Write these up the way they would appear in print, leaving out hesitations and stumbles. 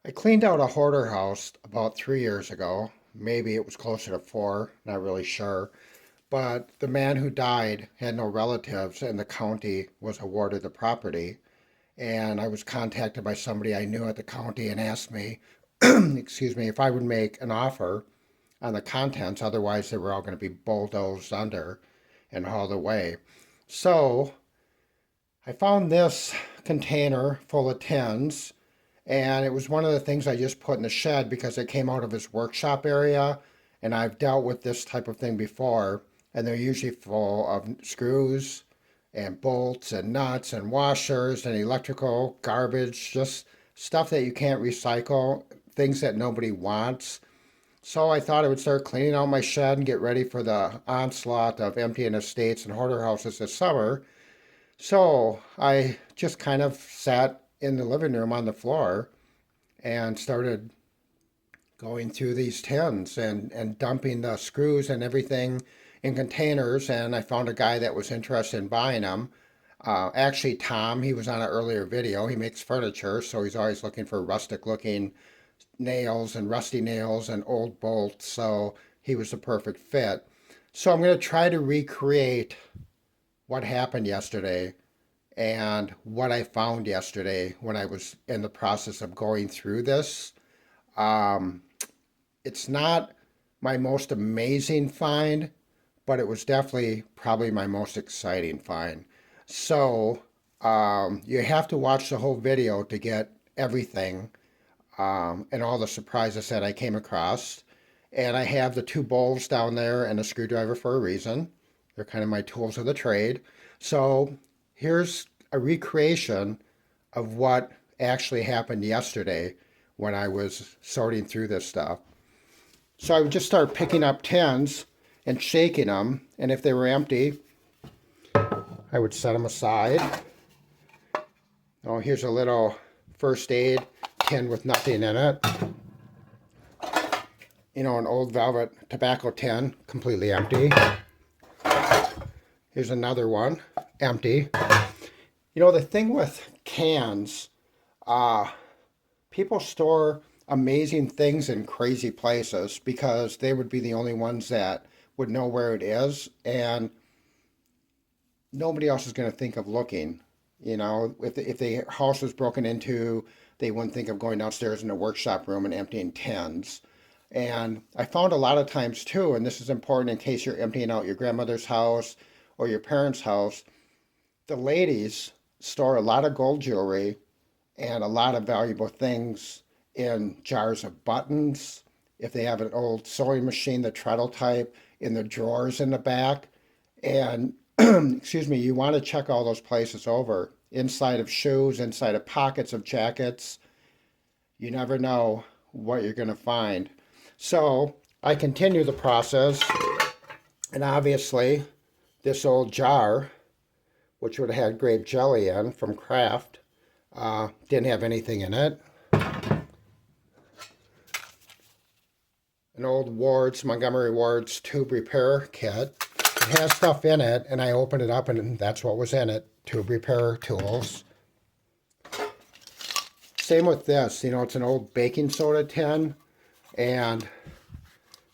I cleaned out a hoarder house about 3 years ago. Maybe it was closer to four, not really sure. But the man who died had no relatives, and the county was awarded the property. And I was contacted by somebody I knew at the county and asked me, excuse me, if I would make an offer on the contents. Otherwise, they were all going to be bulldozed under and hauled away. So I found this container full of tins, and it was one of the things I just put in the shed because it came out of his workshop area. And I've dealt with this type of thing before, and they're usually full of screws and bolts and nuts and washers and electrical garbage, just stuff that you can't recycle, things that nobody wants. So I thought I would start cleaning out my shed and get ready for the onslaught of emptying estates and hoarder houses this summer. So I just kind of sat in the living room on the floor and started going through these tins and dumping the screws and everything in containers. And I found a guy that was interested in buying them. Actually, Tom, he was on an earlier video. He makes furniture, so he's always looking for rustic looking nails and rusty nails and old bolts. So he was the perfect fit. So I'm going to try to recreate what happened yesterday and what I found yesterday when I was in the process of going through this. Um, it's not my most amazing find, but it was definitely probably my most exciting find. So you have to watch the whole video to get everything and all the surprises that I came across. And I have the two bowls down there and a screwdriver for a reason. They're kind of my tools of the trade. So here's a recreation of what actually happened yesterday when I was sorting through this stuff. So I would just start picking up tins and shaking them, and if they were empty, I would set them aside. Oh, here's a little first aid tin with nothing in it. You know, an old velvet tobacco tin, completely empty. Here's another one, empty. You know, the thing with cans, uh, people store amazing things in crazy places because they would be the only ones that would know where it is, and nobody else is going to think of looking. You know, if the house was broken into, they wouldn't think of going downstairs in the workshop room and emptying tins. And I found a lot of times too, and this is important in case you're emptying out your grandmother's house or your parents' house, the ladies store a lot of gold jewelry and a lot of valuable things in jars of buttons. If they have an old sewing machine, the treadle type, in the drawers in the back. And excuse me, you want to check all those places over. Inside of shoes, inside of pockets of jackets. You never know what you're going to find. So I continue the process, and obviously, this old jar, which would have had grape jelly in from Kraft, didn't have anything in it. An old Ward's, Montgomery Ward's tube repair kit. It has stuff in it, and I opened it up, and that's what was in it, tube repair tools. Same with this, you know, it's an old baking soda tin, and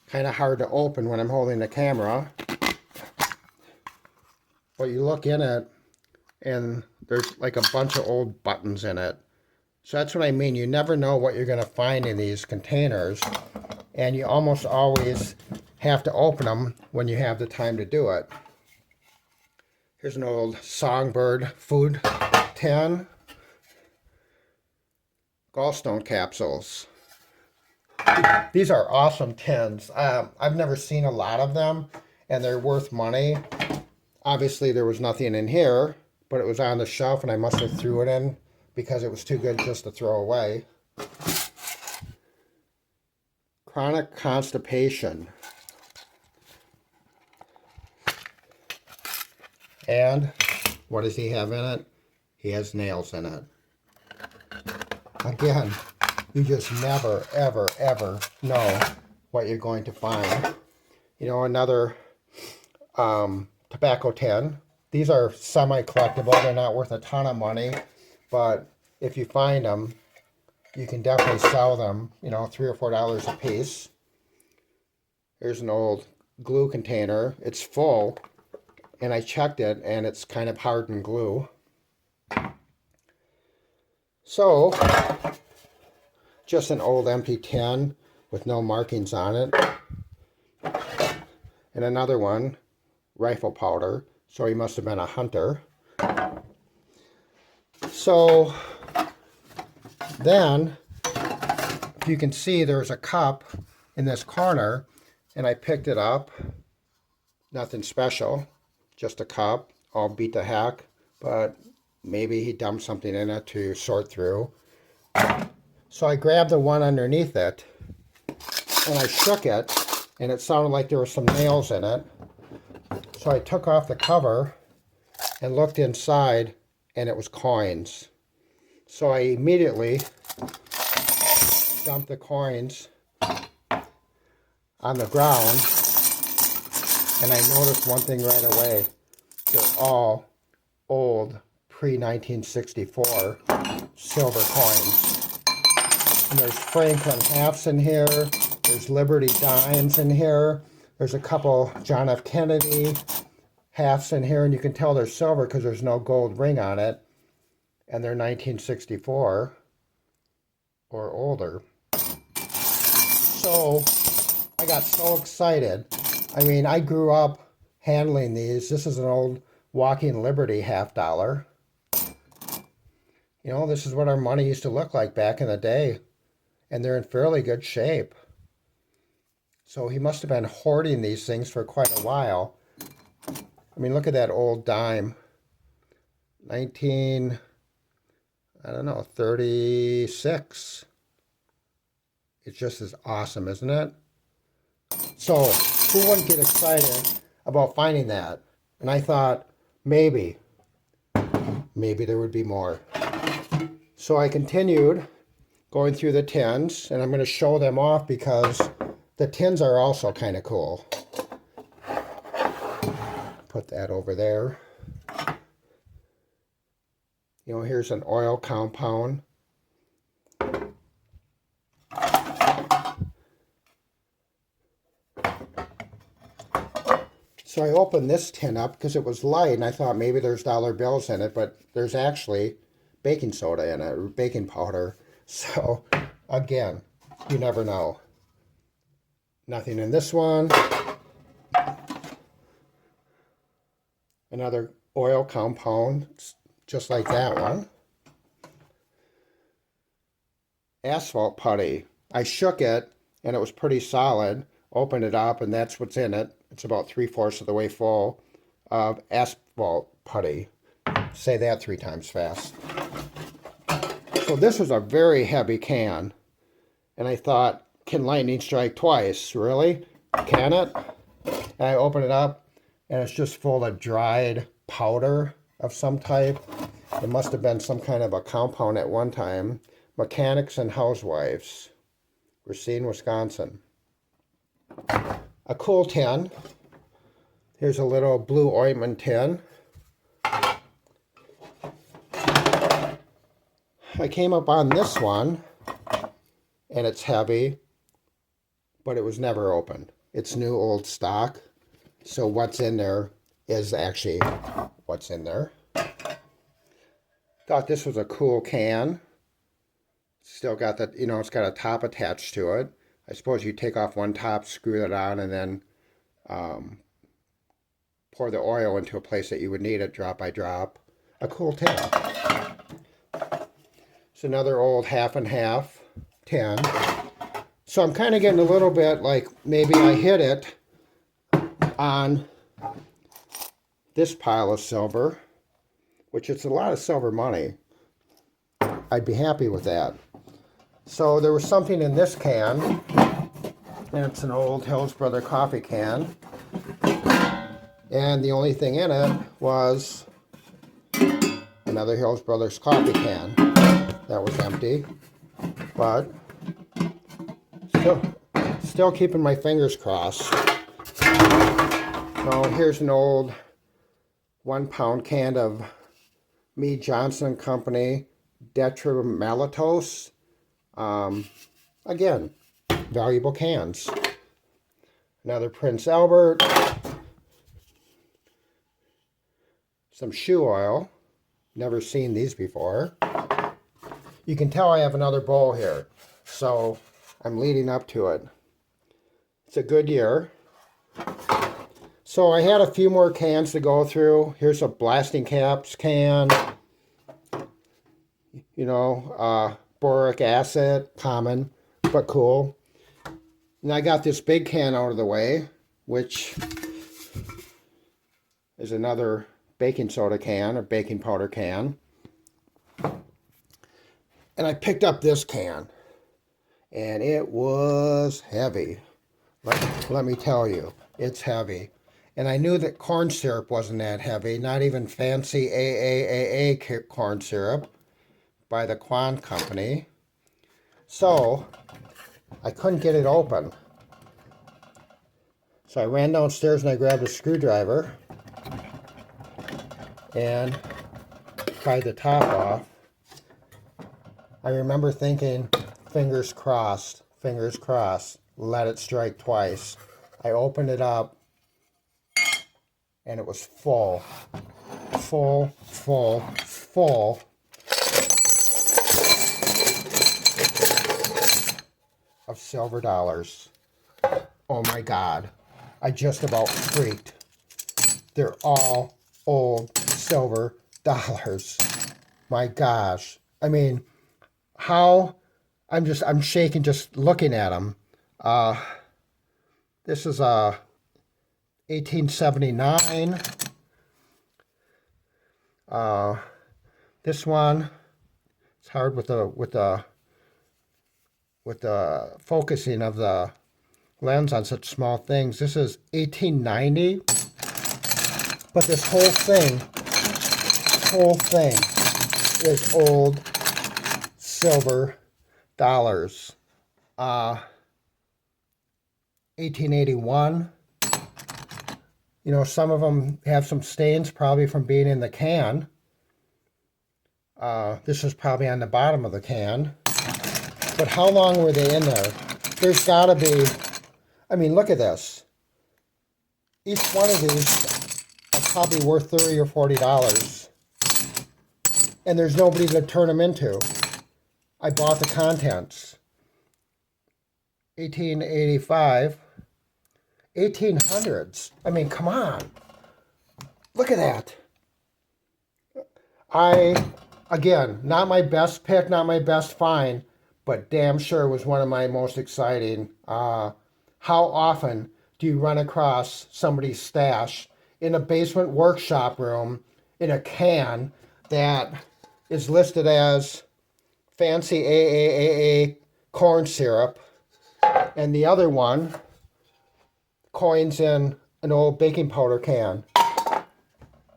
kind of hard to open when I'm holding the camera. But you look in it, and there's like a bunch of old buttons in it. So that's what I mean. You never know what you're going to find in these containers, and you almost always have to open them when you have the time to do it. Here's an old Songbird food tin. Gallstone capsules. These are awesome tins. I've never seen a lot of them, and they're worth money. Obviously, there was nothing in here, but it was on the shelf, and I must have threw it in because it was too good just to throw away. Chronic constipation. And what does he have in it? He has nails in it. Again, you just never, ever, ever know what you're going to find. You know, another tobacco tin. These are semi-collectible. They're not worth a ton of money, but if you find them, you can definitely sell them, you know, $3 or $4 a piece. Here's an old glue container. It's full, and I checked it, and it's kind of hardened glue. So, just an old empty tin with no markings on it. And another one, rifle powder. So he must have been a hunter. So, then, if you can see, there's a cup in this corner, and I picked it up. Nothing special, just a cup, all beat to heck, but maybe he dumped something in it to sort through. So I grabbed the one underneath it, and I shook it, and it sounded like there were some nails in it. So I took off the cover and looked inside, and it was coins. So I immediately dumped the coins on the ground, and I noticed one thing right away. They're all old, pre-1964 silver coins. And there's Franklin halves in here. There's Liberty dimes in here. There's a couple John F. Kennedy halves in here, and you can tell they're silver because there's no gold ring on it. And they're 1964 or older. So I got so excited. I mean, I grew up handling these. This is an old Walking Liberty $50. You know, this is what our money used to look like back in the day. And they're in fairly good shape. So he must have been hoarding these things for quite a while. I mean, look at that old dime. 36. It's just as awesome, isn't it? So, who wouldn't get excited about finding that? And I thought, maybe there would be more. So I continued going through the tins, and I'm going to show them off because the tins are also kind of cool. Put that over there. You know, here's an oil compound. So I opened this tin up because it was light, and I thought maybe there's dollar bills in it, but there's actually baking soda in it, or baking powder. So, again, you never know. Nothing in this one. Another oil compound, just like that one. Asphalt putty. I shook it, and it was pretty solid. Opened it up, and that's what's in it. It's about 3/4 of the way full of asphalt putty. Say that 3 times fast. So this was a very heavy can. And I thought, can lightning strike twice? Really? Can it? And I open it up, and it's just full of dried powder of some type. It must have been some kind of a compound at one time. Mechanics and Housewives. Racine, Wisconsin. A cool tin. Here's a little blue ointment tin. I came up on this one, and it's heavy, but it was never opened. It's new old stock, so what's in there is actually what's in there. Thought this was a cool can. Still got that, you know, it's got a top attached to it. I suppose you take off one top, screw it on, and then pour the oil into a place that you would need it, drop by drop. A cool tin. It's another old half and half tin. So I'm kind of getting a little bit like maybe I hit it on this pile of silver, which it's a lot of silver money. I'd be happy with that. So there was something in this can, and it's an old Hills Brother coffee can. And the only thing in it was another Hills Brothers coffee can. That was empty. But still keeping my fingers crossed. So here's an old 1 pound can of Mead Johnson Company Detrimelitose Again, valuable cans. Another Prince Albert. Some shoe oil. Never seen these before. You can tell I have another bowl here, so I'm leading up to it. It's a good year. So I had a few more cans to go through. Here's a blasting caps can. You know, boric acid, common, but cool. And I got this big can out of the way, which is another baking soda can or baking powder can. And I picked up this can, and it was heavy. Let me tell you, it's heavy. And I knew that corn syrup wasn't that heavy, not even fancy AAAA corn syrup by the Quan Company. So I couldn't get it open. So I ran downstairs and I grabbed a screwdriver and pried the top off. I remember thinking, fingers crossed, let it strike twice. I opened it up and it was full of silver dollars. Oh my God, I just about freaked. They're all old silver dollars. My gosh. I mean, how, I'm shaking just looking at them. This is 1879. This one, it's hard with the focusing of the lens on such small things. This is 1890. But this whole thing is old silver dollars. 1881. You know, some of them have some stains probably from being in the can. This is probably on the bottom of the can. But how long were they in there? There's got to be, I mean, look at this. Each one of these are probably worth $30 or $40. And there's nobody to turn them into. I bought the contents. 1885. 1800s. I mean, come on. Look at that. Again, not my best pick, not my best find, but damn sure was one of my most exciting. How often do you run across somebody's stash in a basement workshop room in a can that is listed as fancy AAAA corn syrup, and the other one coins in an old baking powder can?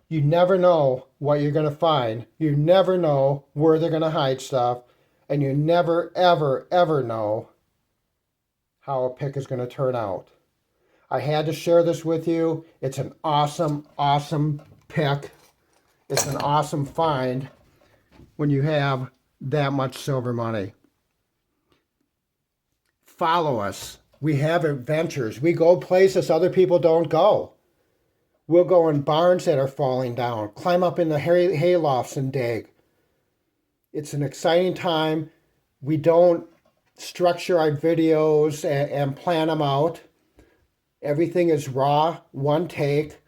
You never know what you're going to find. You never know where they're going to hide stuff. And you never, ever, ever know how a pick is going to turn out. I had to share this with you. It's an awesome, awesome pick. It's an awesome find when you have that much silver money. Follow us. We have adventures. We go places other people don't go. We'll go in barns that are falling down, climb up in the hay lofts and dig. It's an exciting time. We don't structure our videos and plan them out. Everything is raw, one take.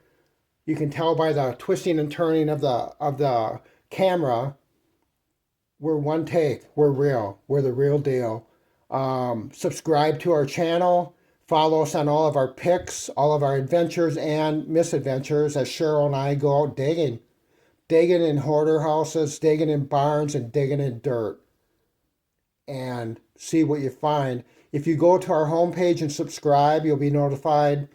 You can tell by the twisting and turning of the camera. We're one take. We're real. We're the real deal. Subscribe to our channel. Follow us on all of our picks, all of our adventures and misadventures as Cheryl and I go out digging. Digging in hoarder houses, digging in barns, and digging in dirt. And see what you find. If you go to our homepage and subscribe, you'll be notified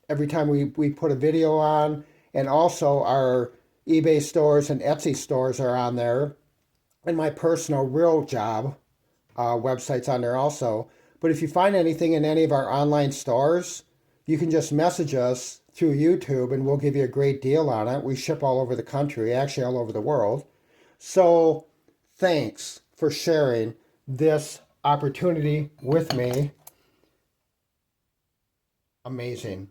every time we put a video on. And also our eBay stores and Etsy stores are on there. And my personal real job website's on there also. But if you find anything in any of our online stores, you can just message us through YouTube and we'll give you a great deal on it. We ship all over the country, actually all over the world. So thanks for sharing this opportunity with me. Amazing.